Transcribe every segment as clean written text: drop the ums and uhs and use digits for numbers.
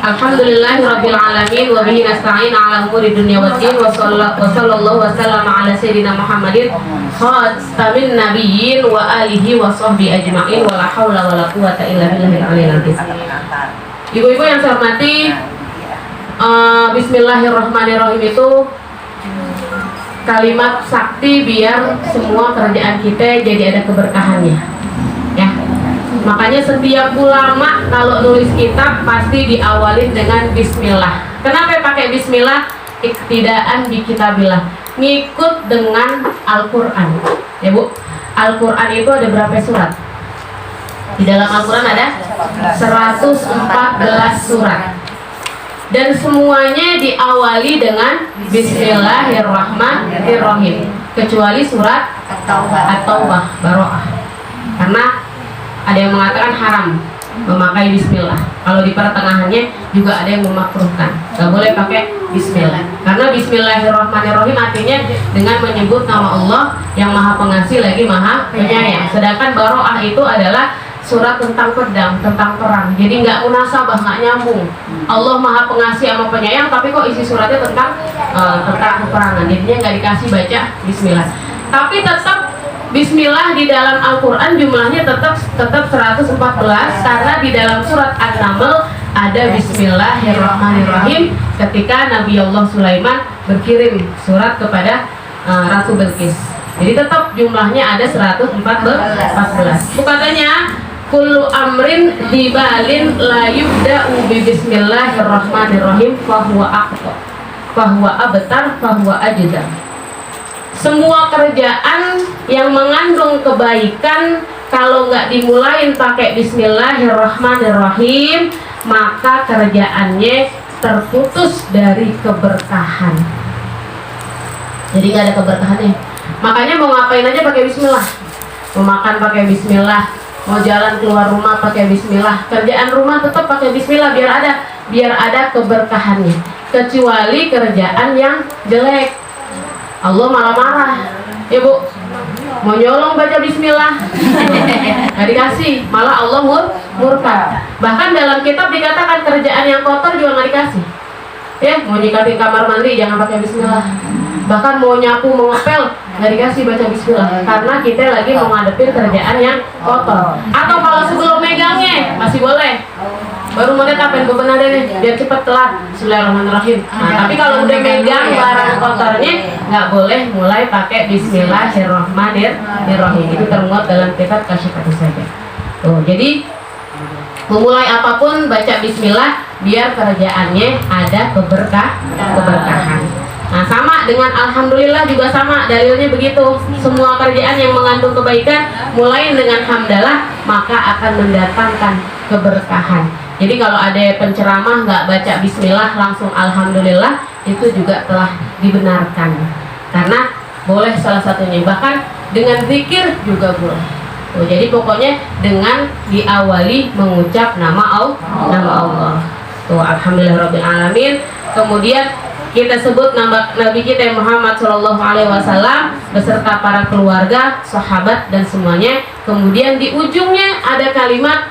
Alhamdulillahirabbil alamin wa bihi nasta'in 'ala umuri dunya waddin wa sallallahu wa sallama 'ala sayyidina Muhammadin khatamin nabiyyin wa alihi wa sahbihi ajma'in wa la haula wa la quwwata illa billahil aliyyil azim. Ibu-ibu yang saya hormati, bismillahirrahmanirrahim itu kalimat sakti biar semua kerjaan kita jadi ada keberkahannya. Ya. Makanya setiap ulama kalau nulis kitab pasti diawali dengan bismillah. Kenapa pakai bismillah? Iktidaan bi kitabillah. Ngikut dengan Al-Qur'an. Ya, Bu. Al-Qur'an itu ada berapa surat? Di dalam Al-Qur'an ada 114 surat. Dan semuanya diawali dengan bismillahirrahmanirrahim. Kecuali surat At-Taubah, Baroah. Karena ada yang mengatakan haram memakai bismillah. Kalau di pertengahannya juga ada yang memakruhkan, nggak boleh pakai bismillah. Karena bismillahirrahmanirrahim artinya dengan menyebut nama Allah yang maha pengasih lagi maha penyayang. Sedangkan baroah itu adalah surat tentang pedang, tentang perang. Jadi nggak munasabah, nggak nyambung. Allah maha pengasih sama penyayang, tapi kok isi suratnya tentang peperangan. Jadinya nggak dikasih baca bismillah. Tapi tetap bismillah di dalam Al-Quran jumlahnya tetap 114 karena di dalam surat An-Naml ada bismillahirrahmanirrahim ketika Nabi Allah Sulaiman berkirim surat kepada Ratu Bilqis. Jadi tetap jumlahnya ada 114. Katanya kullu amrin dibalin la yubda'u bi bismillahirrahmanirrahim fahuwa aqta fahuwa abtar fahuwa ajdar. Semua kerjaan yang mengandung kebaikan kalau nggak dimulain pakai bismillahirrahmanirrahim maka kerjaannya terputus dari keberkahan. Jadi nggak ada keberkahannya. Makanya mau ngapain aja pakai bismillah. Mau makan pakai bismillah, mau jalan keluar rumah pakai bismillah, kerjaan rumah tetap pakai bismillah biar ada keberkahannya. Kecuali kerjaan yang jelek. Allah malah marah, ya Bu. Mau nyolong baca bismillah, nggak dikasih, malah Allah murka. Bahkan dalam kitab dikatakan kerjaan yang kotor juga nggak dikasih. Ya, mau nyikatin kamar mandi jangan pakai bismillah. Bahkan mau nyapu, mau ngepel nggak dikasih baca bismillah, karena kita lagi mau ngadepin kerjaan yang kotor. Atau kalau sebelum megangnya masih boleh. Baru mau netapen bebenah deh biar cepet telat. Bismillahirrahmanirrahim. Nah, tapi kalau udah megang barang kotornya nggak boleh mulai pakai bismillahirrahmanirrahim. Itu termuat dalam kitab Kasyifatus Saja. Tuh, jadi memulai apapun baca bismillah biar kerjaannya ada keberkahan. Nah, sama dengan alhamdulillah juga sama, dalilnya begitu. Semua kerjaan yang mengandung kebaikan mulai dengan hamdalah maka akan mendatangkan keberkahan. Jadi kalau ada penceramah nggak baca bismillah langsung alhamdulillah itu juga telah dibenarkan. Karena boleh salah satunya, bahkan dengan zikir juga boleh. Jadi pokoknya dengan diawali mengucap nama Allah. Tuh, alhamdulillahirabbil alamin. Kemudian kita sebut nama Nabi kita Muhammad SAW beserta para keluarga, sahabat dan semuanya. Kemudian di ujungnya ada kalimat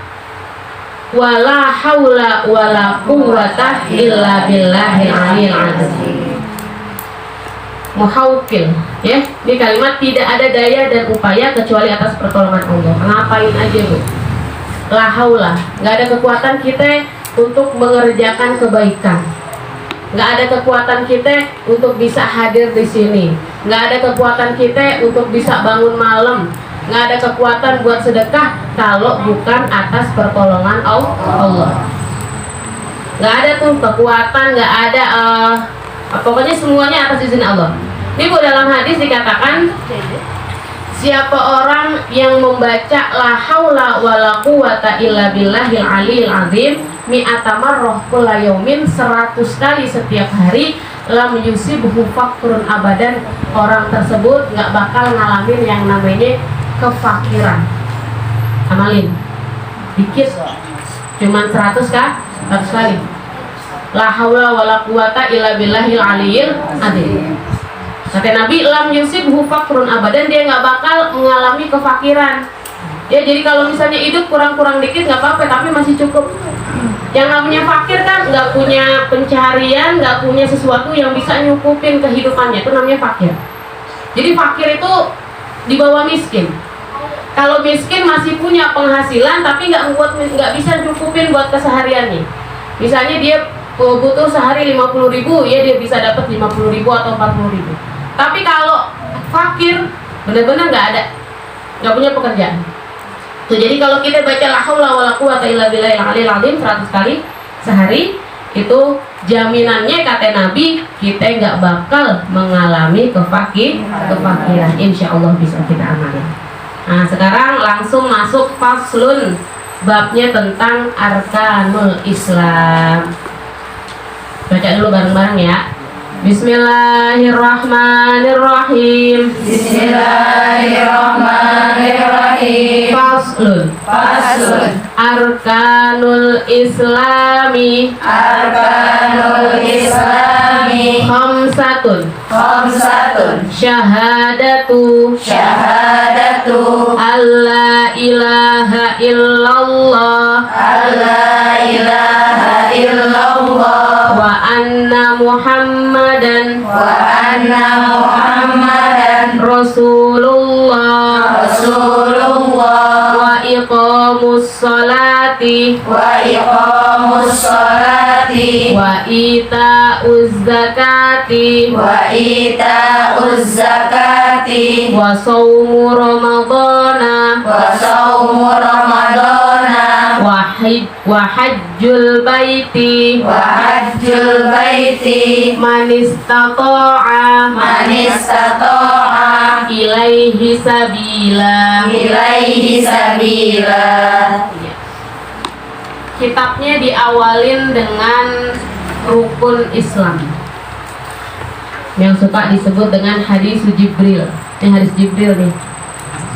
wala haula wala quwwata illa billahil aliyyil azim. Muhawkil, ya. Ini kalimat tidak ada daya dan upaya kecuali atas pertolongan Allah. Ngapain aja, Bu? La haula, nggak ada kekuatan kita untuk mengerjakan kebaikan. Nggak ada kekuatan kita untuk bisa hadir di sini. Nggak ada kekuatan kita untuk bisa bangun malam. Nggak ada kekuatan buat sedekah kalau bukan atas pertolongan Allah. Nggak ada tuh kekuatan, nggak ada pokoknya semuanya atas izin Allah. Ini Bu, dalam hadis dikatakan siapa orang yang membaca la haula wala quwata illa billahil aliyil azim mi'ata marrah kulla yaumin 100 kali setiap hari lam yusibhu faqrun abadan, orang tersebut nggak bakal ngalamin yang namanya kefakiran. Amalin dikit, cuman 100 kali. La haula wala quwata illa billahil aliyil azim. Kata Nabi, lam yusibhu faqrun abadan, dia nggak bakal mengalami kefakiran. Ya, jadi kalau misalnya hidup kurang-kurang dikit nggak apa-apa, tapi masih cukup. Yang namanya fakir kan nggak punya pencaharian, nggak punya sesuatu yang bisa nyukupin kehidupannya, itu namanya fakir. Jadi fakir itu di bawah miskin. Kalau miskin masih punya penghasilan tapi nggak bisa cukupin buat kesehariannya. Misalnya dia butuh sehari 50.000, ya dia bisa dapat 50.000 atau 40.000. Tapi kalau fakir benar-benar nggak punya pekerjaan. Tuh, jadi kalau kita baca la haula wala quwata illa billahil aliyil azim 100 kali sehari, itu jaminannya kata Nabi kita nggak bakal mengalami kefakiran. Insya Allah bisa kita amalin. Nah, sekarang langsung masuk faslun, babnya tentang arkanul Islam. Baca dulu bareng-bareng ya. Bismillahirrahmanirrahim. Bismillahirrahmanirrahim. Faslun. Arkanul Islami. Khamsatun. Syahadatu. Alla ilaha illallah. Wa anna Muhammadan. Rasulullah. Wa iqamus salati. Wa ita'uz zakati. Wa shaumu ramadana. Wa hajjul baiti. Man istata'a ilaihi sabila. Kitabnya diawalin dengan rukun Islam yang suka disebut dengan hadis Jibril. Ini hadis Jibril nih,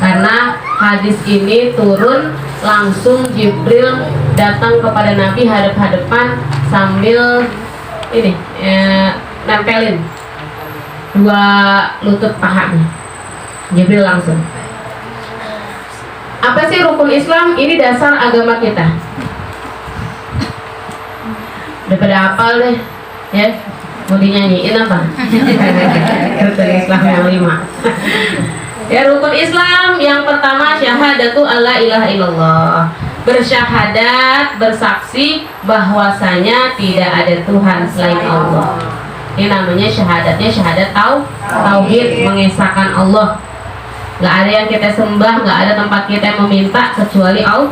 karena hadis ini turun langsung Jibril datang kepada Nabi hadap-hadapan sambil ini nempelin dua lutut pahanya. Jibril langsung. Apa sih rukun Islam? Ini dasar agama kita. Udah pada hafal deh, ya. Mau dinyanyiin apa? Rukun Islam yang 5. Ya, rukun Islam yang pertama syahadatu alla ilaha illallah. Bersyahadat, bersaksi bahwasanya tidak ada Tuhan selain Allah. Ini namanya syahadatnya syahadat tauhid, mengesahkan Allah. Nggak ada yang kita sembah, nggak ada tempat kita meminta kecuali Allah.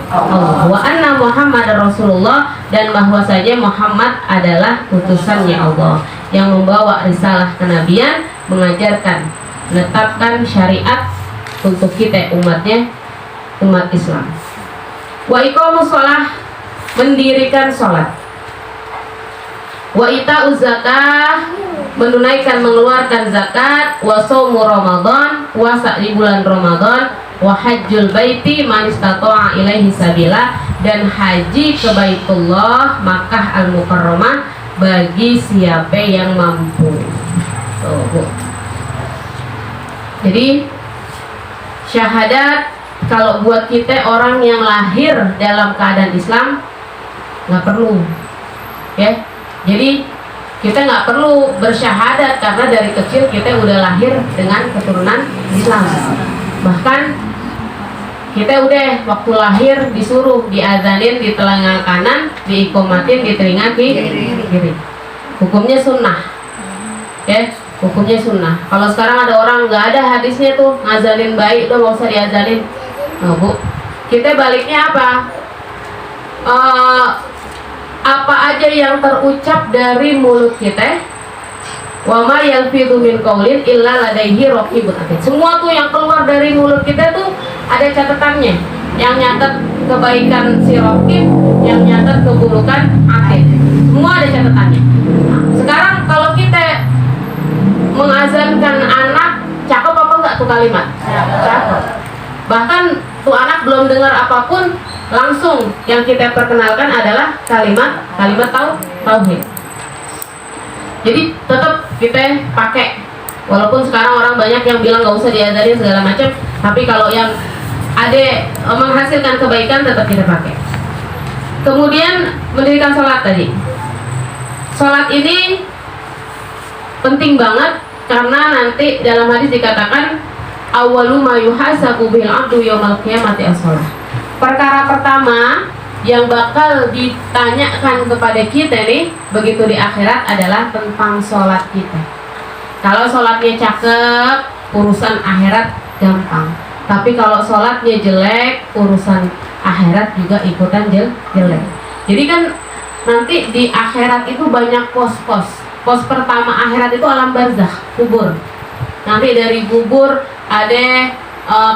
Wa anna Muhammad Rasulullah, dan bahwasanya Muhammad adalah utusannya Allah yang membawa risalah kenabian, mengajarkan, menetapkan syariat untuk kita umatnya, umat Islam. Wa iqamus shalah, mendirikan sholat. Wa ita'uz zakah, menunaikan mengeluarkan zakat. Wa shaumu Ramadan, puasa di bulan Ramadan. Wa hajjul baiti man istata'a ilaihi sabila, dan haji ke Baitullah Makkah Al-Mukarramah bagi siapa yang mampu. Jadi syahadat kalau buat kita orang yang lahir dalam keadaan Islam nggak perlu, ya. Jadi kita nggak perlu bersyahadat karena dari kecil kita udah lahir dengan keturunan Islam. Bahkan kita udah waktu lahir disuruh diazanin di telinga kanan, diikomatin di telinga kiri. Hukumnya sunnah, ya. Hukumnya sunnah. Kalau sekarang ada orang nggak ada hadisnya tuh ngazanin baik, udah nggak usah diazanin. Oh, Bu, kita baliknya apa? Apa aja yang terucap dari mulut kita, wa ma yalfidhu min qaulin illa ladaihi raqibun atid. Semua tuh yang keluar dari mulut kita tuh ada catatannya, yang nyatet kebaikan si raqib, yang nyatet keburukan atid. Semua ada catatannya. Nah, sekarang kalau kita mengazankan anak, cakep apa enggak tuh kalimat? Cakep. Bahkan tuh anak belum dengar apapun, langsung yang kita perkenalkan adalah kalimat tauhid. Jadi tetap kita pakai, walaupun sekarang orang banyak yang bilang nggak usah diajarin segala macam, tapi kalau yang ada menghasilkan kebaikan tetap kita pakai. Kemudian mendirikan sholat tadi. Sholat ini penting banget karena nanti dalam hadis dikatakan awwalu ma yuhasabu bil 'abdu yaumal qiyamati as-shalah. Perkara pertama yang bakal ditanyakan kepada kita nih begitu di akhirat adalah tentang sholat kita. Kalau sholatnya cakep, urusan akhirat gampang. Tapi kalau sholatnya jelek, urusan akhirat juga ikutan jelek. Jadi kan nanti di akhirat itu banyak pos-pos. Pos pertama akhirat itu alam barzakh, kubur. Nanti dari kubur ada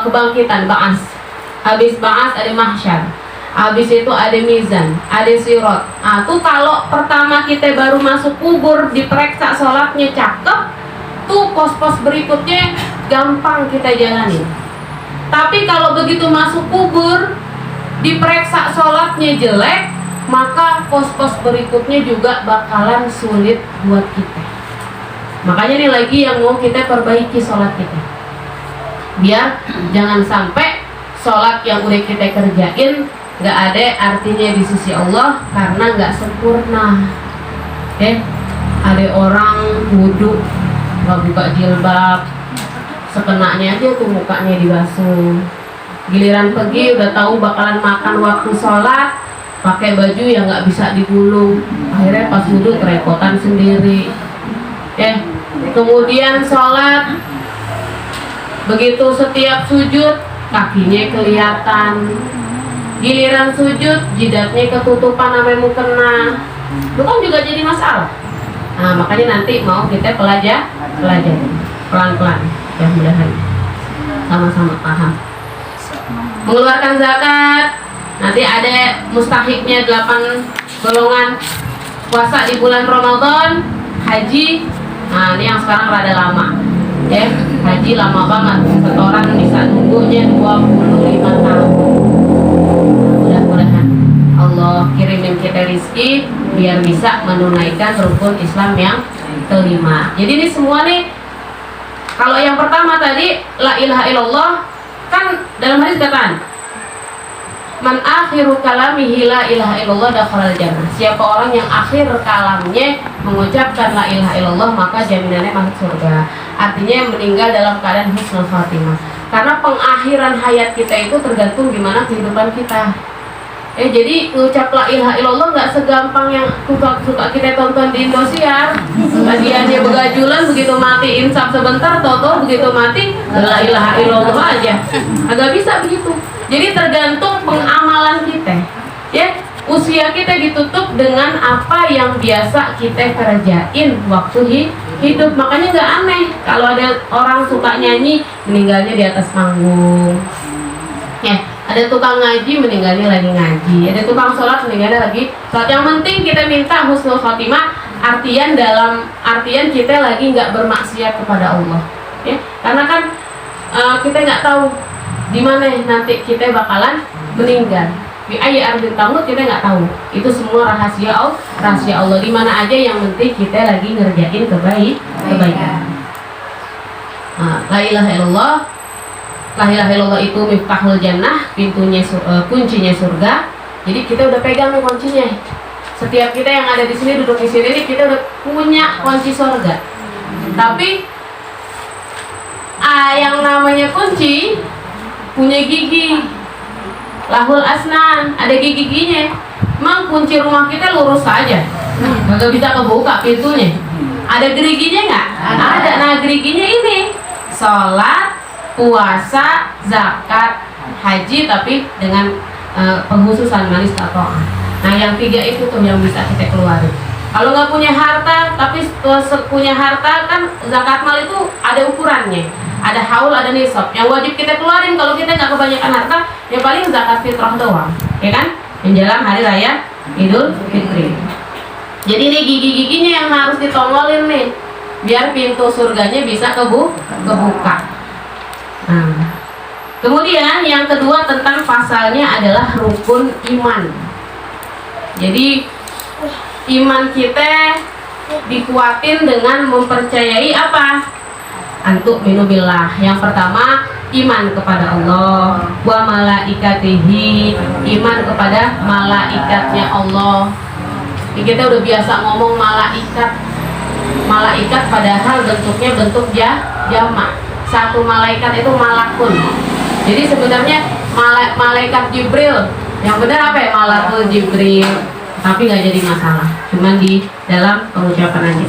kebangkitan, ba'as. Habis ba'as ada mahsyar. Habis itu ada mizan, ada sirat. Nah, tuh kalau pertama kita baru masuk kubur diperiksa sholatnya cakep, tuh pos-pos berikutnya gampang kita jalani. Tapi kalau begitu masuk kubur diperiksa sholatnya jelek, maka pos-pos berikutnya juga bakalan sulit buat kita. Makanya nih lagi yang mau kita perbaiki sholat kita, biar jangan sampai sholat yang udah kita kerjain nggak ada artinya di sisi Allah karena nggak sempurna. Ada orang wudhu nggak buka jilbab, sekenanya aja tuh mukanya dibasuh. Giliran pergi udah tahu bakalan makan waktu sholat, pakai baju yang nggak bisa digulung, akhirnya pas wudhu kerepotan sendiri. Kemudian sholat, begitu setiap sujud kakinya kelihatan, giliran sujud jidatnya ketutupan sampai mukena, itu kan juga jadi masalah. Nah, makanya nanti mau kita pelajari pelan-pelan, ya mudahan sama-sama paham. Mengeluarkan zakat, nanti ada mustahiknya 8 golongan. Puasa di bulan Ramadan, haji, nah ini yang sekarang rada lama, haji lama banget, setoran bisa nunggunya 25 tahun. Mudah-mudahan Allah kirimin kita rizki biar bisa menunaikan rukun Islam yang kelima. Jadi ini semua nih, kalau yang pertama tadi la ilaha illallah, kan dalam hadis katakan man akhiru kalamihi la ilaha illallah dakhalal jannah. Siapa orang yang akhir kalamnya mengucapkan la ilaha illallah maka jaminannya masuk surga. Artinya meninggal dalam keadaan husnul khatimah. Karena pengakhiran hayat kita itu tergantung gimana kehidupan kita. Jadi ngucap la ilaha illallah nggak segampang yang suka kita tonton di Indosiar. Bagiannya begajulan, begitu mati insaf sebentar, toto begitu mati la ilaha illallah aja. Agak bisa begitu. Jadi tergantung pengamalan kita. Usia kita ditutup dengan apa yang biasa kita kerjain waktu hidup. Makanya nggak aneh kalau ada orang suka nyanyi meninggalnya di atas panggung. Ada tukang ngaji meninggalnya lagi ngaji, ada tukang sholat meninggalnya lagi sholat. Yang penting kita minta husnul khotimah, artian kita lagi nggak bermaksiat kepada Allah, karena kan kita nggak tahu di mana nanti kita bakalan meninggal. Di ayat ardin tamut kita nggak tahu. Itu semua rahasia Allah. Di mana aja yang penting kita lagi ngerjain kebaikan. La ilaha illallah. La ilaha illallah itu miftahul jannah, kuncinya surga. Jadi kita udah pegang nih kuncinya. Setiap kita yang ada di sini, duduk di sini nih, kita udah punya kunci surga. Tapi yang namanya kunci punya gigi. Lahul asnan, ada gigi-giginya. Emang kunci rumah kita lurus saja, nggak bisa kebuka pintunya. Ada geriginya nggak? Ada. Nah, geriginya ini sholat, puasa, zakat, haji, tapi dengan penghususan manis atau nah yang 3 itu tuh yang bisa kita keluarin. Kalau nggak punya harta, tapi punya harta kan zakat mal itu ada ukurannya, ada haul, ada nisab. Yang wajib kita keluarin kalau kita nggak kebanyakan harta, ya paling zakat fitrah doang, ya kan? Menjelang hari raya Idul Fitri. Jadi nih gigi-giginya yang harus ditongolin nih, biar pintu surganya bisa kebuka. Nah, kemudian yang kedua tentang pasalnya adalah rukun iman. Jadi iman kita dikuatin dengan mempercayai apa? Antuk minubillah. Yang pertama iman kepada Allah, wa malaikatihi, iman kepada malaikatnya Allah. Kita udah biasa ngomong malaikat. Malaikat padahal bentuknya bentuk jamak. Satu malaikat itu malakun. Jadi sebenarnya malaikat Jibril. Yang benar apa ya? Malakul Jibril. Tapi nggak jadi masalah. Cuman di dalam pengucapan aja.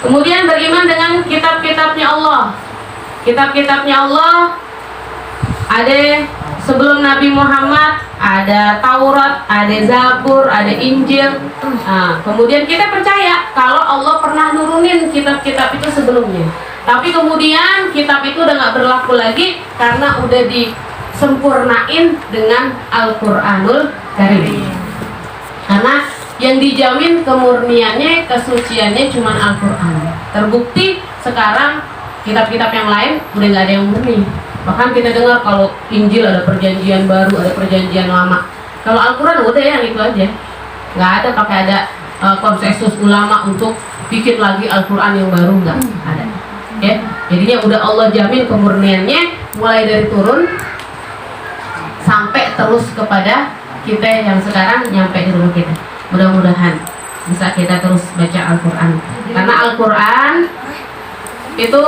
Kemudian beriman dengan kitab-kitabnya Allah. Kitab-kitabnya Allah ada sebelum Nabi Muhammad, ada Taurat, ada Zabur, ada Injil. Nah, kemudian kita percaya kalau Allah pernah nurunin kitab-kitab itu sebelumnya. Tapi kemudian kitab itu udah nggak berlaku lagi karena udah disempurnain dengan Al-Quranul Karim. Karena yang dijamin kemurniannya, kesuciannya cuma Al-Quran. Terbukti sekarang kitab-kitab yang lain udah nggak ada yang murni. Bahkan kita dengar kalau Injil ada perjanjian baru, ada perjanjian lama. Kalau Al-Quran udah yang itu aja. Nggak ada pakai ada konsensus ulama untuk bikin lagi Al-Quran yang baru, nggak ada. Ya, jadinya udah Allah jamin kemurniannya mulai dari turun sampai terus kepada kita yang sekarang nyampe di rumah kita. Mudah-mudahan bisa kita terus baca Al-Quran. Karena Al-Quran itu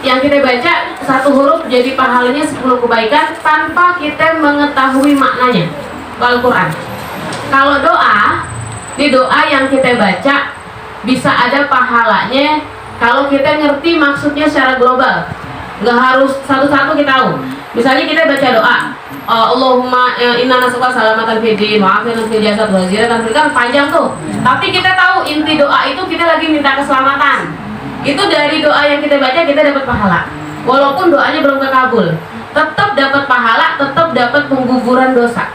yang kita baca satu huruf jadi pahalanya 10 kebaikan tanpa kita mengetahui maknanya. Al-Quran. Kalau doa, di doa yang kita baca bisa ada pahalanya kalau kita ngerti maksudnya secara global. Nggak harus satu-satu kita tahu. Misalnya kita baca doa, Allahumma inna nas'aluka salamatan fid din wa afiatan fil jasad wa ziyadatan fil kan panjang tuh. Tapi kita tahu inti doa itu kita lagi minta keselamatan. Itu dari doa yang kita baca kita dapat pahala. Walaupun doanya belum terkabul, tetap dapat pahala, tetap dapat pengguguran dosa.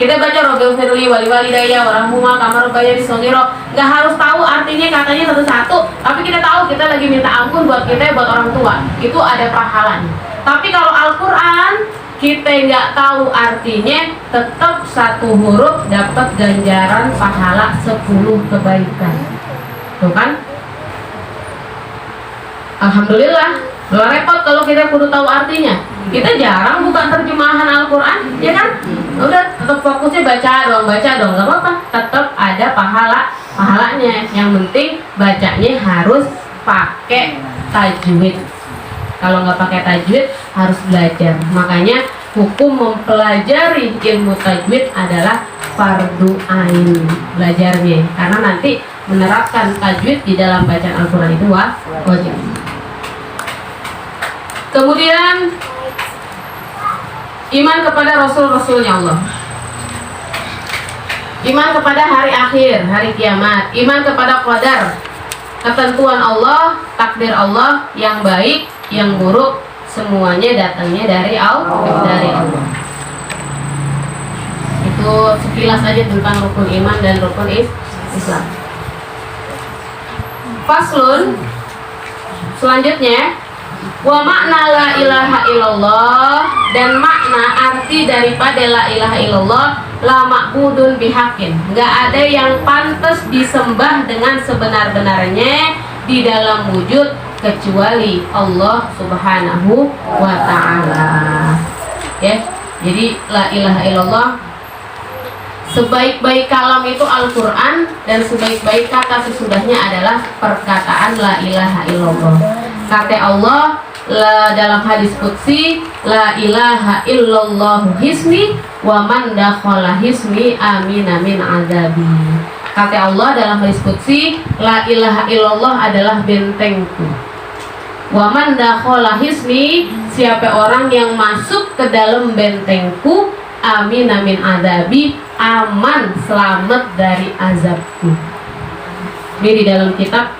Kita baca Rabbil firli wali walidayya warahmuma kama rabbayani shaghira. Nggak harus tahu artinya katanya satu-satu, tapi kita tahu kita lagi minta ampun buat kita, buat orang tua. Itu ada pahalanya. Tapi kalau Al-Quran kita nggak tahu artinya, tetap satu huruf dapat ganjaran pahala 10 kebaikan. Tuh kan? Alhamdulillah. Gak repot kalau kita kudu tahu artinya. Kita jarang buka terjemahan Al-Quran, ya kan? Udah tetap fokusnya baca dong, gak apa-apa. Tetap ada pahalanya. Yang penting bacanya harus pakai tajwid. Kalau nggak pakai tajwid harus belajar. Makanya hukum mempelajari ilmu tajwid adalah fardu ain belajarnya. Karena nanti menerapkan tajwid di dalam bacaan Al-Quran itu wajib. Kemudian iman kepada Rasul-Rasulnya Allah, iman kepada hari akhir, hari kiamat, iman kepada qadar, ketentuan Allah, takdir Allah yang baik, yang buruk, semuanya datangnya dari Allah. Itu sekilas aja tentang rukun iman dan rukun Islam. Faslun, selanjutnya, wa makna la ilaha illallah, dan makna arti daripada la ilaha illallah, la ma'budun bihaqqin, nggak ada yang pantas disembah dengan sebenar-benarnya di dalam wujud kecuali Allah Subhanahu wa ta'ala. Ya, jadi la ilaha illallah, sebaik-baik kalam itu Al-Quran, dan sebaik-baik kata sesudahnya adalah perkataan la ilaha illallah. Kata Allah dalam hadis qudsi, la ilaha illallah hisni wa man dakhala hisni amina min azabi. Kata Allah dalam hadis qudsi, la ilaha illallah adalah bentengku. Wa man dakhala hisni, siapa orang yang masuk ke dalam bentengku, amina min azabi, aman, selamat dari azabku. Ini di dalam kitab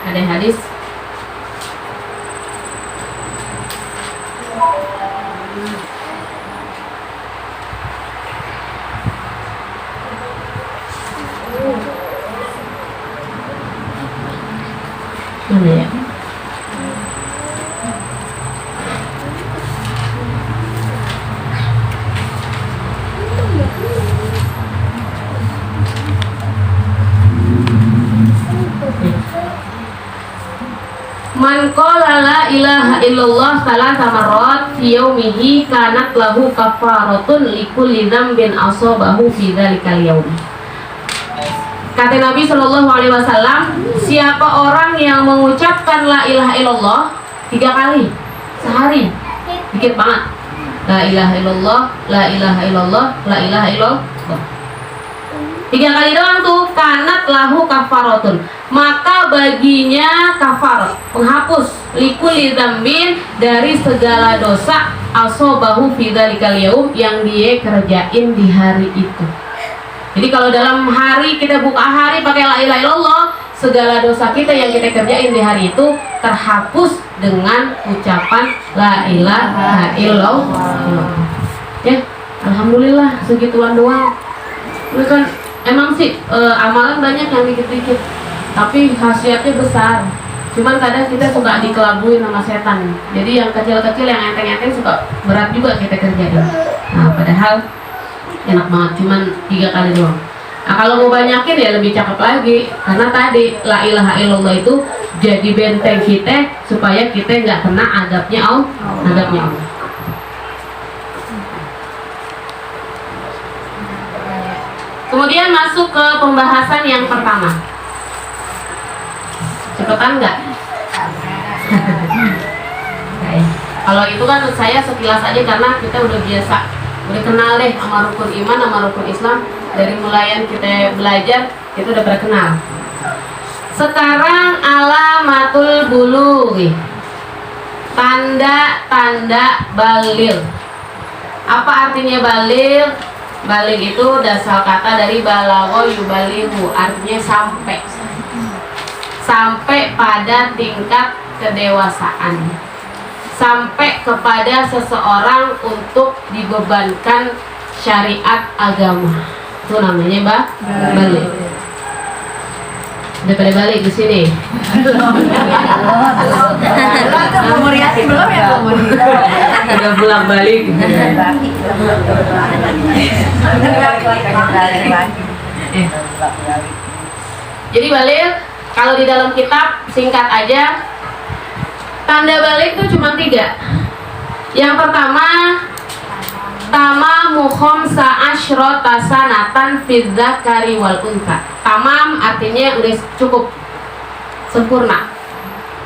ada hadis. Mana ya? Man qala la ilaha illallah salasa marrat fi yaumihi kanat lahu kafaratun likulli dzambin asabahu fi dzalikal yaum. Kata Nabi Shallallahu Alaihi Wasallam, siapa orang yang mengucapkan la ilaha illallah 3 kali sehari, dikit banget. La ilaha illallah, la ilaha illallah, la ilaha illallah. 3 kali doang tuh, kanat lahu kafaratun, maka baginya kafarat, penghapus, likuli dzambin, dari segala dosa, asobahu fi dzalikal yaum, yang dia kerjain di hari itu. Jadi kalau dalam hari kita buka hari pakai la ilaha illallah, segala dosa kita yang kita kerjain di hari itu terhapus dengan ucapan la ilaha illallah. Ya, alhamdulillah segituan doang. Ini kan emang sih amalan banyak yang dikit-dikit, tapi khasiatnya besar. Cuman kadang kita suka dikelabuin sama setan. Jadi yang kecil-kecil, yang enteng-enteng suka berat juga kita kerjain. Nah, padahal enak banget, cuman 3 kali doang. Nah, kalau mau banyakin ya lebih cakep lagi, karena tadi la ilaha illallah itu jadi benteng kita supaya kita nggak kena adabnya Allah. Kemudian masuk ke pembahasan yang pertama. Cepetan nggak? Kalau itu kan saya sekilas aja karena kita udah biasa, udah kenal deh sama rukun iman sama rukun Islam. Dari mulayan kita belajar kita udah pada kenal. Sekarang alamatul bulughi, tanda-tanda baligh. Apa artinya baligh? Baligh itu dasar kata dari balagha yubalighu, artinya sampai pada tingkat kedewasaan, sampai kepada seseorang untuk dibebankan syariat agama. Itu namanya baligh. Udah pada balik di sini. Muriati belum ya? Udah pulang balik. Jadi baligh kalau di dalam kitab singkat aja, tanda baligh itu cuma 3. Yang pertama, tamamu khamsa asyrata sanatan fi dzakari wal untha. Tamam artinya udah cukup, sempurna.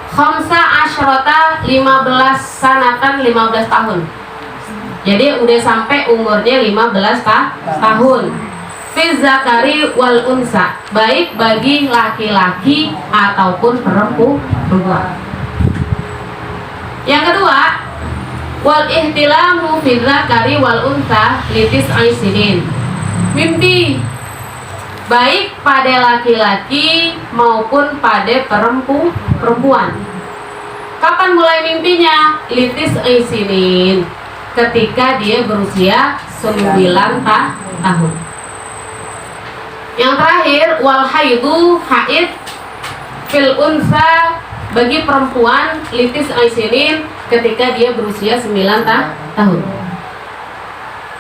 Khamsa asyrata 15 sanatan, 15 tahun. Jadi udah sampai umurnya 15 tahun. Fi dzakari wal untha, baik bagi laki-laki ataupun perempuan. Yang kedua, wal ihtilamu fi dzakari wal untha litis aisinin. Mimpi baik pada laki-laki maupun pada perempuan. Kapan mulai mimpinya? Litis aisinin, ketika dia berusia 9 tahun. Yang terakhir, wal haidu, haid fil untha, bagi perempuan litis aisinin, ketika dia berusia 9 tahun.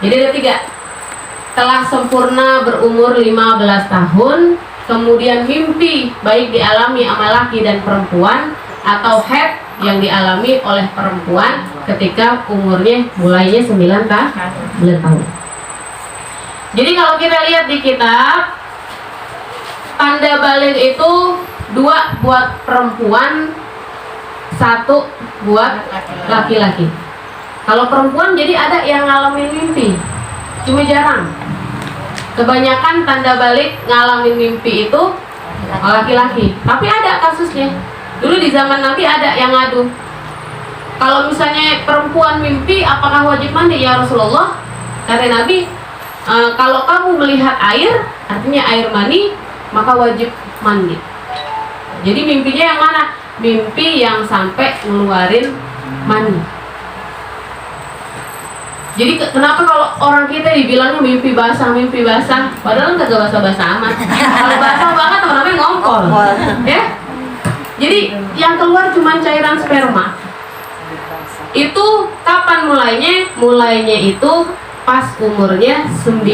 Jadi ada 3. Telah sempurna berumur 15 tahun, kemudian mimpi baik dialami sama laki dan perempuan, atau haid yang dialami oleh perempuan ketika umurnya mulainya 9 tahun. Jadi kalau kita lihat di kitab, tanda baligh itu 2 buat perempuan, 1 buat laki-laki. Kalau perempuan jadi ada yang ngalamin mimpi, cuma jarang. Kebanyakan tanda baligh ngalamin mimpi itu laki-laki. Tapi ada kasusnya. Dulu di zaman Nabi ada yang ngadu. Kalau misalnya perempuan mimpi, apakah wajib mandi ya Rasulullah? Kata Nabi, kalau kamu melihat air, artinya air mani, maka wajib mandi. Jadi mimpinya yang mana? Mimpi yang sampai ngeluarin mani. Jadi kenapa kalau orang kita dibilangnya mimpi basah, padahal nggak basah-basah amat. Kalau basah banget namanya ngongkol, ya. Jadi yang keluar cuma cairan sperma. Itu kapan mulainya? Mulainya itu pas umurnya 9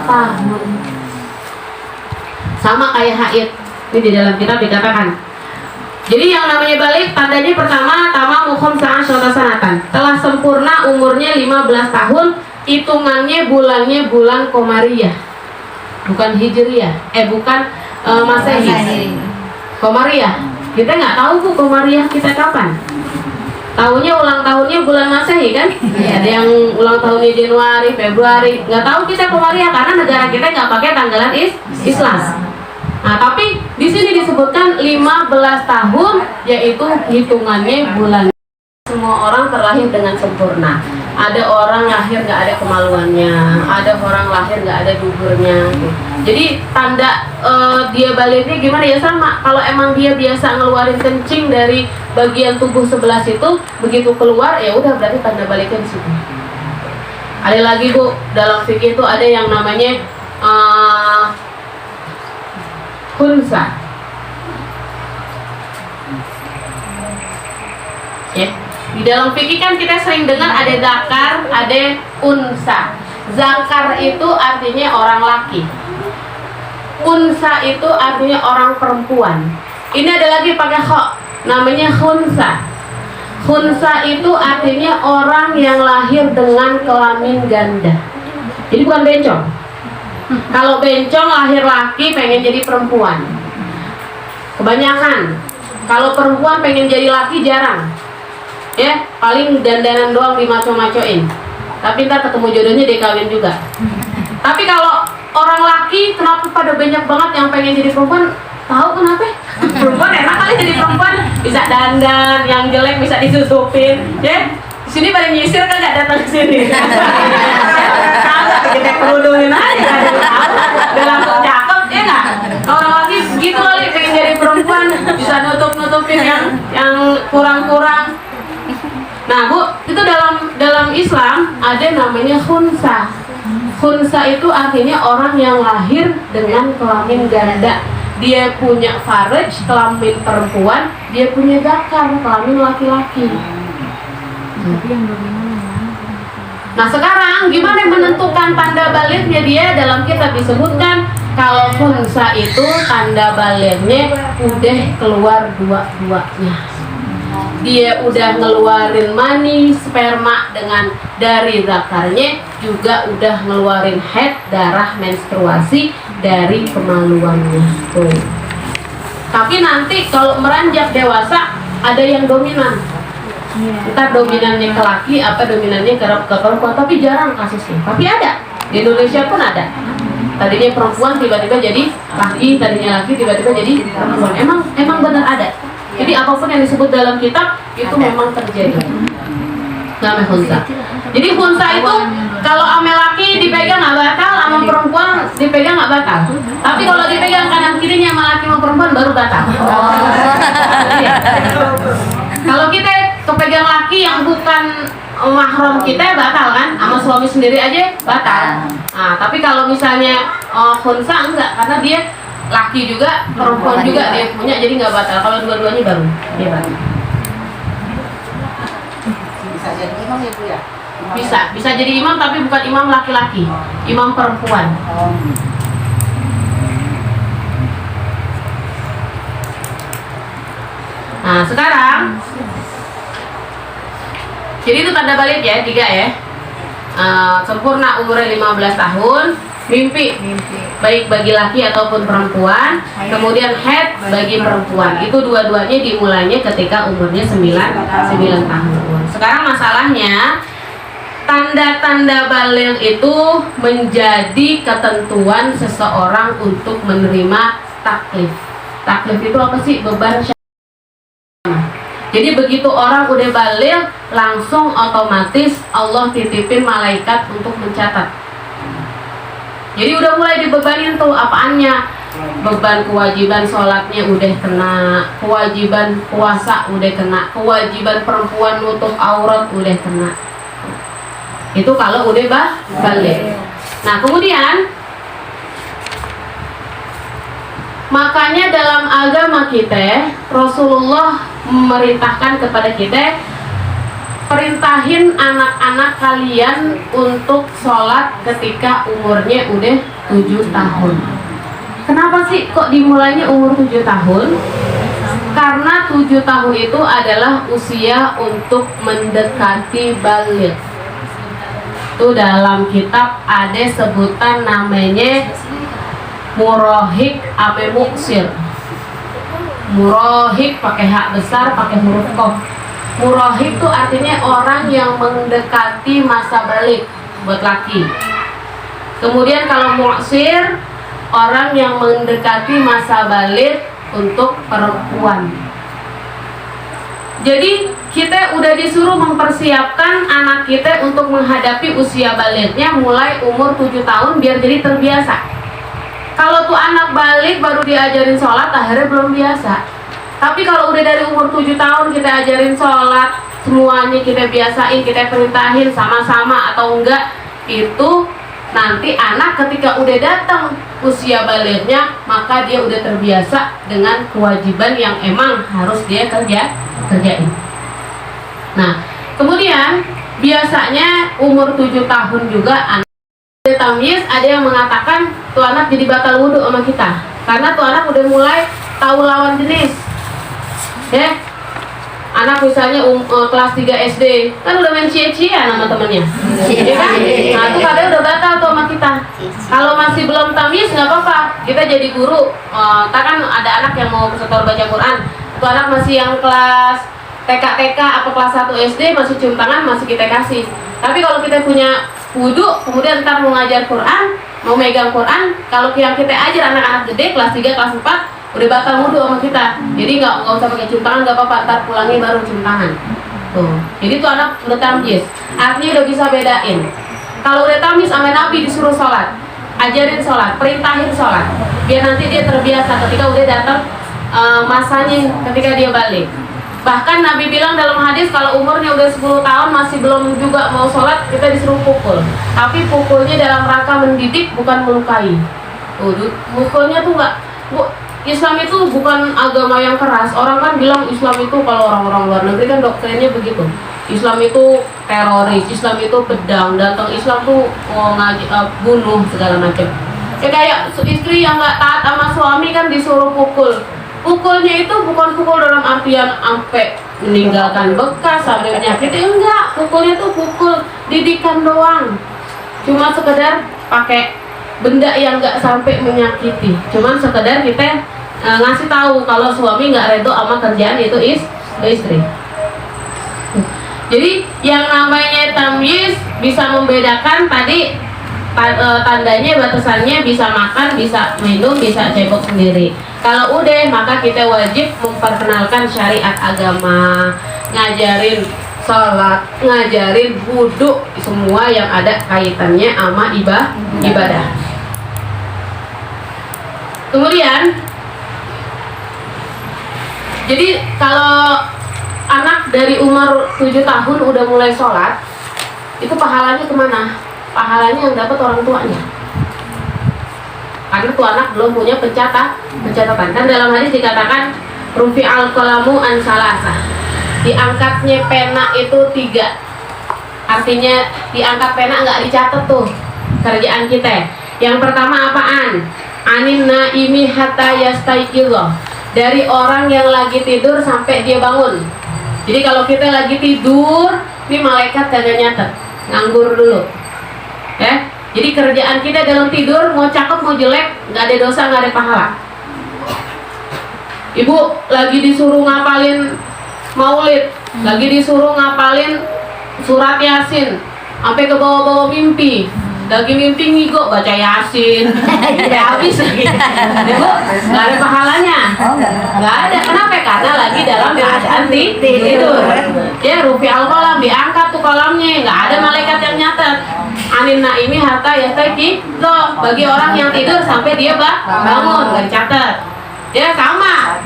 tahun. Sama kayak haid. Ini di dalam kitab dikatakan, Jadi yang namanya balik tandanya pertama tamamu khamsa asyara sanatan. Telah sempurna umurnya 15 tahun, hitungannya bulannya bulan Komariah. Bukan Hijriyah. Bukan Masehi. Komariah. Kita nggak tahu Bu Komariah kita kapan. Tahunya ulang tahunnya bulan Masehi kan? Ada yang ulang tahunnya Januari, Februari. Nggak tahu kita Komariah karena negara kita nggak pakai tanggalan Islam. Nah, tapi di sini disebutkan 15 tahun, yaitu hitungannya bulan. Semua orang terlahir dengan sempurna. Ada orang lahir nggak ada kemaluannya, ada orang lahir nggak ada duburnya. Jadi tanda dia baliknya gimana ya, sama. Kalau emang dia biasa ngeluarin kencing dari bagian tubuh sebelah situ, begitu keluar ya udah berarti tanda baliknya di situ. Ada lagi Bu, dalam fikih itu ada yang namanya khunsa. Ya. Di dalam fikih kan kita sering dengar ada zakar, ada unsa. Zakar itu artinya orang laki. Unsa itu artinya orang perempuan. Ini ada lagi pakai kho, namanya khunsa. Khunsa itu artinya orang yang lahir dengan kelamin ganda. Jadi bukan bencong. Kalau bencong lahir laki pengen jadi perempuan. Kebanyakan. Kalau perempuan pengen jadi laki jarang. Ya, paling dandanan doang dimaco-macoin. Tapi ntar ketemu jodohnya dia kawin juga. Tapi kalau orang laki kenapa pada banyak banget yang pengen jadi perempuan? Tahu kenapa? Perempuan enak kali jadi perempuan, bisa dandan, yang jelek bisa ditutupin. Ya, di sini pada nyisir kan nggak datang ke sini. Kagak kita kerudungin aja, udah langsung cakep ya nggak? Orang laki begitu kali pengen jadi perempuan, bisa nutupin yang kurang-kurang. Nah Bu, itu dalam Islam ada namanya khunsa. Khunsa itu artinya orang yang lahir dengan kelamin ganda. Dia punya faraj, kelamin perempuan, dia punya zakar, kelamin laki-laki. Nah sekarang gimana menentukan tanda baliknya dia? Dalam kitab disebutkan kalau khunsa itu tanda baliknya udah keluar dua-duanya. Dia udah ngeluarin mani, sperma dengan dari zakarnya, juga udah ngeluarin haid, darah menstruasi dari kemaluannya. Tuh. Tapi nanti kalau meranjak dewasa ada yang dominan. Entah dominannya ke laki apa dominannya ke perempuan, tapi jarang kasusnya. Tapi ada. Di Indonesia pun ada. Tadinya perempuan tiba-tiba jadi laki, tadinya laki tiba-tiba jadi perempuan. Emang benar ada. Jadi apapun yang disebut dalam kitab itu memang terjadi. Namanya khunsa. Jadi khunsa itu kalau ame laki dipegang nggak batal, sama perempuan dipegang nggak batal. Tapi kalau dipegang kanan kirinya sama laki sama perempuan baru batal. Kalau kita kepegang laki yang bukan mahram kita batal kan, sama suami sendiri aja batal. Nah, tapi kalau misalnya khunsa enggak, karena dia laki juga, perempuan juga dia punya, jadi nggak batal. Kalau dua-duanya baru dia batal. Bisa jadi imam ya Bu ya? Bisa jadi imam tapi bukan imam laki-laki, imam perempuan. Nah sekarang, jadi itu tanda balik ya, 3 ya. Sempurna umurnya 15 tahun. Mimpi baik bagi laki ataupun perempuan, kemudian haid bagi perempuan. Itu dua-duanya dimulainya ketika umurnya 9 tahun. Sekarang masalahnya tanda-tanda baligh itu menjadi ketentuan seseorang untuk menerima taklif. Taklif itu apa sih? Beban syariah. Jadi begitu orang udah baligh, langsung otomatis Allah titipin malaikat untuk mencatat. Jadi udah mulai dibebanin tuh apaannya. Beban kewajiban sholatnya udah kena, kewajiban puasa udah kena, kewajiban perempuan nutup aurat udah kena. Itu kalau udah balik. Nah kemudian makanya dalam agama kita Rasulullah memerintahkan kepada kita, perintahin anak-anak kalian untuk sholat ketika umurnya udah 7 tahun. Kenapa sih kok dimulainya umur 7 tahun? Karena 7 tahun itu adalah usia untuk mendekati baligh. Itu dalam kitab ada sebutan namanya murahik ame muksir. Murahik pakai hak besar, pakai huruf qaf. Murahik itu artinya orang yang mendekati masa baligh buat laki. Kemudian kalau muksir, orang yang mendekati masa baligh untuk perempuan. Jadi kita udah disuruh mempersiapkan anak kita untuk menghadapi usia balighnya mulai umur 7 tahun biar jadi terbiasa. Kalau tuh anak balik baru diajarin sholat, akhirnya belum biasa. Tapi kalau udah dari umur 7 tahun kita ajarin sholat, semuanya kita biasain, kita perintahin sama-sama atau enggak, itu nanti anak ketika udah datang usia balighnya, maka dia udah terbiasa dengan kewajiban yang emang harus dia kerjain. Nah, kemudian biasanya umur 7 tahun juga anak tamyiz, ada yang mengatakan tuh anak jadi batal wudhu sama kita karena tuh anak udah mulai tahu lawan jenis. Ya, anak misalnya kelas 3 SD kan udah main cie-cie sama temennya, ya kan? Nah itu kadang udah batal tuh sama kita. Kalau masih belum tamyiz nggak apa-apa, kita jadi guru. Kan ada anak yang mau setor baca Quran, tuh anak masih yang kelas TK apa kelas 1 SD masih cium tangan, masih kita kasih. Tapi kalau kita punya wudhu, kemudian ntar mau ngajar Quran, mau megang Quran, kalau yang kita ajar anak-anak gede kelas 3 kelas 4 udah batal wudhu sama kita, jadi nggak usah pakai cium tangan, nggak apa-apa, ntar pulangnya baru cium tangan. Tuh, jadi tuh anak udah tamyiz, artinya udah bisa bedain. Kalau udah tamyiz sama Nabi disuruh sholat, ajarin sholat, perintahin sholat, biar nanti dia terbiasa ketika udah datang masanya ketika dia balik. Bahkan Nabi bilang dalam hadis kalau umurnya udah 10 tahun masih belum juga mau sholat, kita disuruh pukul. Tapi pukulnya dalam rangka mendidik, bukan melukai. Pukulnya tuh nggak, Islam itu bukan agama yang keras. Orang kan bilang Islam itu, kalau orang-orang luar negeri kan doktrinnya begitu. Islam itu teroris, Islam itu pedang, datang Islam tuh bunuh segala macam. Kayak istri yang nggak taat sama suami kan disuruh pukul. Pukulnya itu bukan pukul dalam artian sampai meninggalkan bekas, sampai menyakiti, enggak. Pukulnya tuh pukul didikan doang. Cuma sekedar pakai benda yang nggak sampai menyakiti. Cuman sekedar kita ngasih tahu kalau suami nggak redo sama kerjaan itu istri. Jadi yang namanya tamyiz bisa membedakan tadi tandanya, batasannya bisa makan, bisa minum, bisa cebok sendiri. Kalau udah, maka kita wajib memperkenalkan syariat agama, ngajarin sholat, ngajarin wudhu, semua yang ada kaitannya sama ibadah. Kemudian, jadi kalau anak dari umur 7 tahun udah mulai sholat, itu pahalanya kemana? Pahalanya yang dapat orang tuanya. Karena tuh anak belum punya pencatatan. Kan dalam hadis dikatakan rufi al-qalamu an salasah. Diangkatnya pena itu 3. Artinya diangkat pena nggak dicatat tuh kerjaan kita. Yang pertama apaan? Anin naimi hatta yastaiqidh. Dari orang yang lagi tidur sampai dia bangun. Jadi kalau kita lagi tidur, ini malaikat kagak nyatet, nganggur dulu. Ya, jadi kerjaan kita dalam tidur mau cakep mau jelek nggak ada dosa, nggak ada pahala. Ibu lagi disuruh ngapalin maulid, lagi disuruh ngapalin surat yasin, sampai ke bawah-bawah mimpi, lagi mimpi ngigo baca yasin, habis lagi. Ibu nggak ada pahalanya, nggak ada. Kenapa? Karena lagi dalam keadaan tidur. Ya, rufi al-qalam diangkat tuh kolamnya, nggak ada malaikat yang nyatet. Anin naimi hatta yastaiqidh, bagi orang yang tidur sampai dia bangun, nggak dicatat. Ya sama,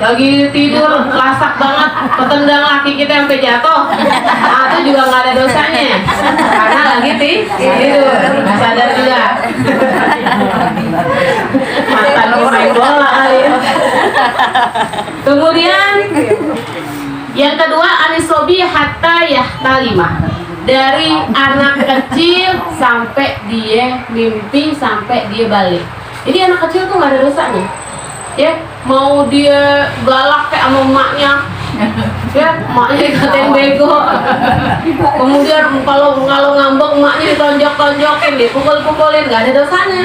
lagi tidur lasak banget, ketendang laki kita sampai jatuh, nah itu juga nggak ada dosanya, karena lagi tidur, nggak sadar juga. Mantan main bola kali ya. Kemudian yang kedua anisobi hatta yahtalimah, dari anak kecil sampai dia mimpi sampai dia balik. Jadi anak kecil tuh nggak ada dosanya. ya mau dia galak kayak sama emaknya, ya emaknya dikatain bego, kemudian kalau ngambek emaknya ditonjok-tonjokin, dipukul-pukulin, nggak ada dosanya,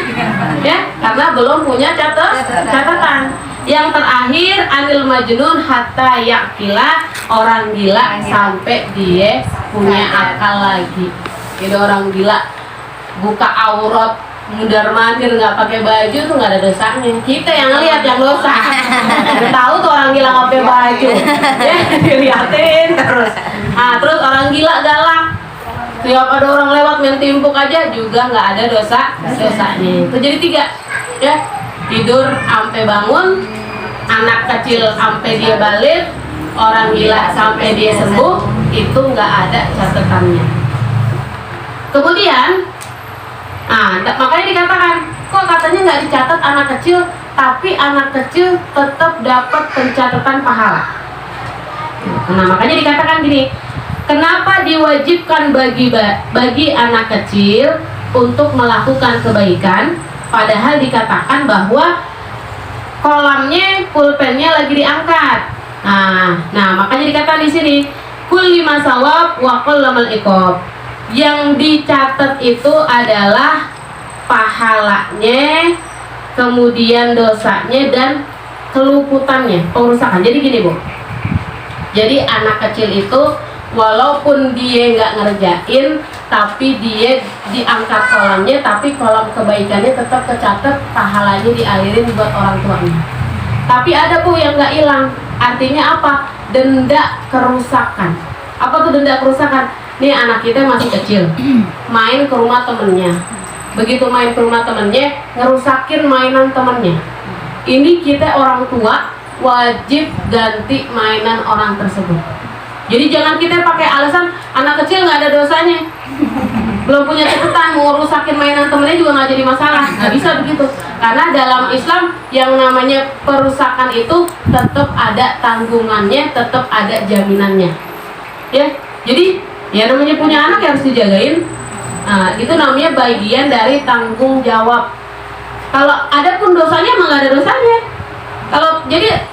ya karena belum punya catatan. Yang terakhir anil majnun hatta yakila, orang gila sampai dia punya akal lagi. Jadi orang gila buka aurat mundar mandir nggak pakai baju tuh nggak ada dosanya. Kita yang lihat yang dosa. Udah tahu tuh orang gila nggak pakai baju, ya diliatin terus. Terus orang gila galak. Tiap ada orang lewat main timpuk aja juga nggak ada dosanya. Itu jadi 3, ya tidur sampai bangun, anak kecil sampai dia balik, orang gila sampai dia sembuh, itu nggak ada catatannya. Kemudian makanya dikatakan, kok katanya nggak dicatat anak kecil, tapi anak kecil tetap dapat pencatatan pahala. Nah makanya dikatakan gini, kenapa diwajibkan bagi anak kecil untuk melakukan kebaikan, padahal dikatakan bahwa kolamnya, pulpennya lagi diangkat. Nah makanya dikatakan di sini, kulli masawab wa qallamal iqab. Yang dicatat itu adalah pahalanya, kemudian dosanya dan keluputannya, pengerusakan. Jadi gini Bu, jadi anak kecil itu walaupun dia nggak ngerjain, tapi dia diangkat kolamnya, tapi kolam kebaikannya tetap kecatat, pahalanya dialirin buat orang tuanya. Tapi ada Bu yang nggak hilang, artinya apa? Denda kerusakan. Apa tuh denda kerusakan? Nih anak kita masih kecil, main ke rumah temennya. Begitu main ke rumah temennya, ngerusakin mainan temennya. Ini kita orang tua wajib ganti mainan orang tersebut. Jadi jangan kita pakai alasan anak kecil nggak ada dosanya, belum punya catatan, mau rusakin mainan temennya juga nggak jadi masalah. Nggak bisa begitu, karena dalam Islam yang namanya perusakan itu tetap ada tanggungannya, tetap ada jaminannya, ya. Jadi ya namanya punya anak yang harus dijagain. Itu namanya bagian dari tanggung jawab. Kalau ada pun dosanya emang nggak ada dosanya. Kalau jadi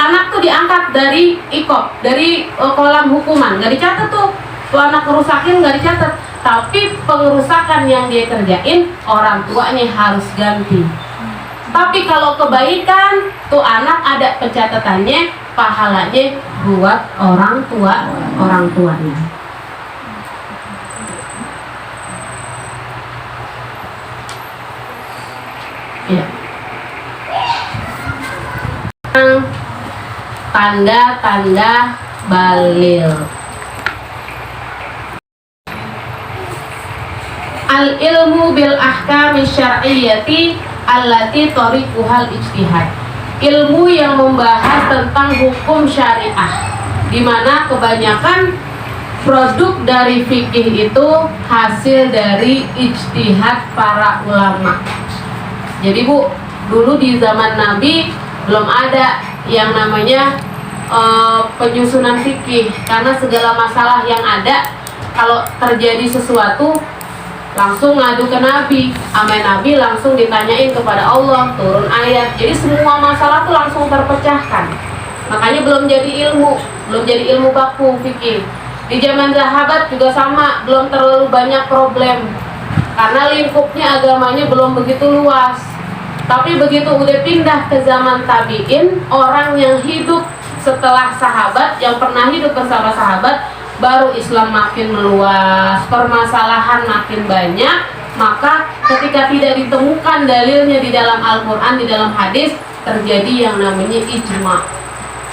anak tuh diangkat dari ikop, dari kolam hukuman, nggak dicatat tuh anak kerusakin, nggak dicatat. Tapi pengerusakan yang dia kerjain, orang tuanya harus ganti. Tapi kalau kebaikan tuh anak ada pencatatannya, pahalanya buat orang tuanya. Ya. Tanda-tanda balil. Al-ilmu bil ahkami syar'iyyati allati tariquhal ijtihad. Ilmu yang membahas tentang hukum syariah, di mana kebanyakan produk dari fikih itu hasil dari ijtihad para ulama. Jadi Bu, dulu di zaman Nabi belum ada yang namanya penyusunan fikih, karena segala masalah yang ada kalau terjadi sesuatu langsung ngadu ke Nabi, sama Nabi langsung ditanyain kepada Allah, turun ayat. Jadi semua masalah tuh langsung terpecahkan. Makanya belum jadi ilmu baku fikih. Di zaman sahabat juga sama, belum terlalu banyak problem, karena lingkupnya agamanya belum begitu luas. Tapi begitu udah pindah ke zaman tabi'in, orang yang hidup setelah sahabat, yang pernah hidup bersama sahabat, baru Islam makin meluas, permasalahan makin banyak. Maka ketika tidak ditemukan dalilnya di dalam Al-Quran, di dalam hadis, terjadi yang namanya ijma.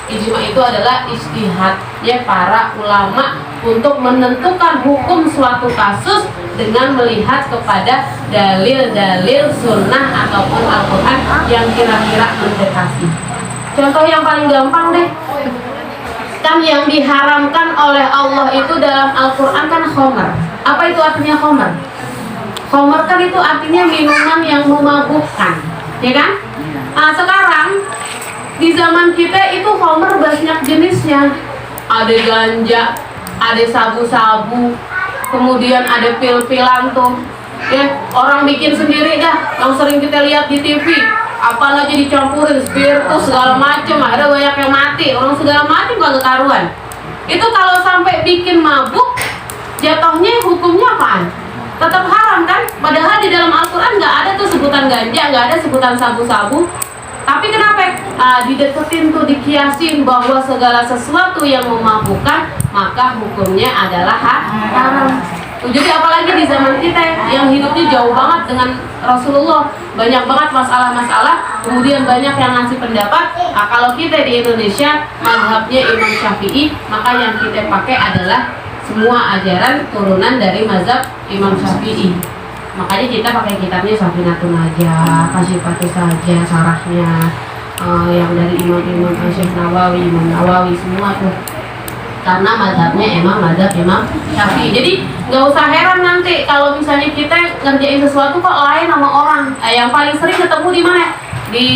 Ijma itu adalah ijtihadnya para ulama untuk menentukan hukum suatu kasus dengan melihat kepada dalil-dalil sunnah ataupun Al-Quran yang kira-kira mendekati. Contoh yang paling gampang deh, kan yang diharamkan oleh Allah itu dalam Al-Quran kan khamar. Apa itu artinya khamar? Khamar kan itu artinya minuman yang memabukkan, ya kan? Nah sekarang di zaman kita itu khamar banyak jenisnya. Ada ganja, ada sabu-sabu, kemudian ada pil-pilan tuh, ya orang bikin sendiri dah, yang sering kita lihat di TV. apa aja dicampurin spiritus segala macam, ada banyak yang mati, orang segala macam gak kekaruan. Itu kalau sampai bikin mabuk, jatuhnya hukumnya apaan? Tetap haram kan? Padahal di dalam Al-Quran nggak ada tuh sebutan ganja, nggak ada sebutan sabu-sabu. Tapi kenapa dideketin tuh, dikiasin bahwa segala sesuatu yang memabukkan maka hukumnya adalah haram. Jadi apalagi di zaman kita yang hidupnya jauh banget dengan Rasulullah, banyak banget masalah-masalah, kemudian banyak yang ngasih pendapat. Nah, kalau kita di Indonesia mazhabnya Imam Syafi'i, maka yang kita pakai adalah semua ajaran turunan dari mazhab Imam Syafi'i. Makanya kita pakai kitabnya Safinatun Najah, Kasyifatus saja, sarahnya yang dari Imam Syekh Nawawi, Imam Nawawi semua tuh. Karena mazhabnya emang mazhab Imam Syafi'i. Jadi nggak usah heran nanti kalau misalnya kita ngerjain sesuatu kok lain sama orang. Yang paling sering ketemu di mana? Di